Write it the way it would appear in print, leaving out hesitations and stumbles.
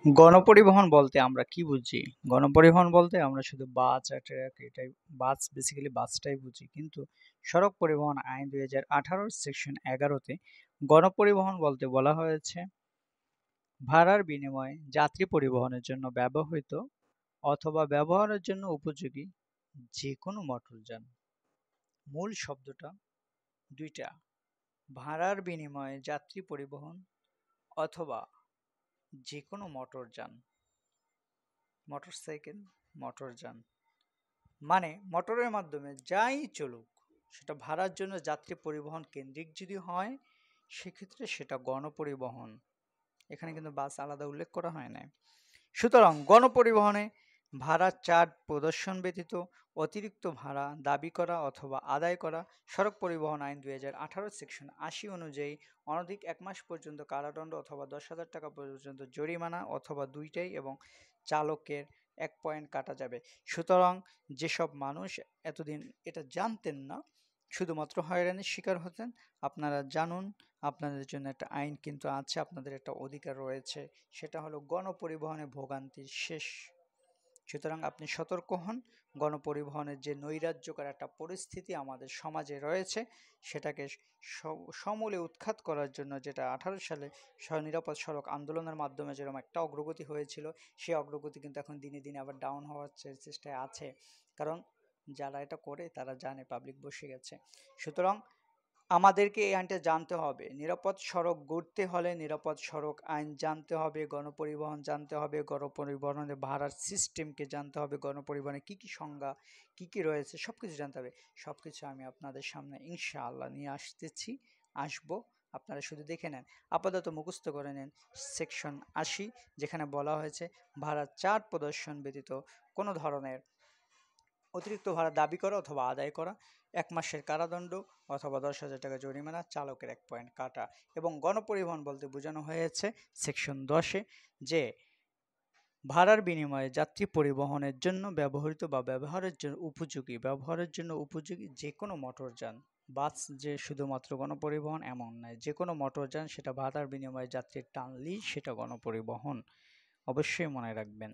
গণপরিবহন বলতে আমরা কি বুঝি? গণপরিবহন বলতে আমরা শুধু বাস আর ট্রাক এটাই বেসিক্যালি বাসটাই বুঝি। কিন্তু সড়ক পরিবহন আইন ২০১৮ সেকশন ১১ তে গণপরিবহন বলতে বলা হয়েছে ভাড়ার বিনিময়ে যাত্রী পরিবহনের জন্য ব্যবহৃত অথবা ব্যবহারের জন্য উপযোগী যেকোনো মোটরযান। মূল শব্দটা ২ টা। ভাড়ার বিনিময়ে যাত্রী পরিবহন অথবা যেকোনো মোটরযান। মোটরসাইকেল, মোটরযান। মানে মোটরের মাধ্যমে যাই চলুক সেটা ভাড়ার জন্য যাত্রী পরিবহন কেন্দ্রিক যদি হয় সেক্ষেত্রে সেটা গণপরিবহন। এখানে কিন্তু বাস আলাদা উল্লেখ করা হয় নাই। সুতরাং গণপরিবহনে ভাড়ার চার্জ প্রদর্শন ব্যতীত অতিরিক্ত ভাড়া দাবি করা অথবা আদায় করা সড়ক পরিবহন আইন ২০১৮ সেকশন ৮০ অনুযায়ী অনধিক ১ মাস পর্যন্ত কারাদণ্ড অথবা ১০,০০০ টাকা পর্যন্ত জরিমানা অথবা দুইটাই এবং চালকের ১ পয়েন্ট কাটা যাবে। সুতরাং যেসব মানুষ এতদিন এটা জানতেন না, শুধুমাত্র হয়রানির শিকার হতেন, আপনারা জানুন আপনাদের জন্য একটা আইন কিন্তু আছে, আপনাদের একটা অধিকার রয়েছে, সেটা হলো গণপরিবহনে ভোগান্তির শেষ। সুতরাং আপনি সতর্ক হন। গণপরিবহনের যে নৈরাজ্যকর একটা পরিস্থিতি আমাদের সমাজে রয়েছে সেটাকে সমূলে উৎখাত করার জন্য যেটা ১৮ সালে নিরাপদ সড়ক আন্দোলনের মাধ্যমে যেরকম একটা অগ্রগতি হয়েছিল, সেই অগ্রগতি কিন্তু এখন দিনে দিনে আবার ডাউন হওয়ার চেষ্টায় আছে। কারণ যারা এটা করে তারা জানে পাবলিক বসে গেছে। সুতরাং আমাদেরকে এই আইনটা জানতে হবে। নিরাপদ সড়ক গড়তে হলে নিরাপদ সড়ক আইন জানতে হবে, গণপরিবহন জানতে হবে, গণপরিবহনের ভাড়ার সিস্টেমকে জানতে হবে, গণপরিবহনের কী কী সংজ্ঞা কী কী রয়েছে সব কিছু জানতে হবে। সব কিছু আমি আপনাদের সামনে ইনশাআল্লাহ নিয়ে আসবো। আপনারা শুধু দেখে নেন, আপাতত মুখস্থ করে নেন সেকশন ৮০, যেখানে বলা হয়েছে ভাড়ার চার্জ প্রদর্শন ব্যতীত কোনো ধরনের অতিরিক্ত ভাড়া দাবি করা অথবা আদায় করা ১ মাসের কারাদণ্ড অথবা ১০,০০০ টাকা জরিমানা, চালকের ১ পয়েন্ট কাটা। এবং গণপরিবহন বলতে বোঝানো হয়েছে সেকশন ১০-এ যে ভাড়ার বিনিময়ে যাত্রী পরিবহনের জন্য ব্যবহৃত বা ব্যবহারের জন্য উপযোগী যে কোনো মোটরযান। বাস যে শুধুমাত্র গণপরিবহন এমন নয়, যে কোনো মোটরযান সেটা ভাড়ার বিনিময়ে যাত্রী টানলেই সেটা গণপরিবহন। অবশ্যই মনে রাখবেন।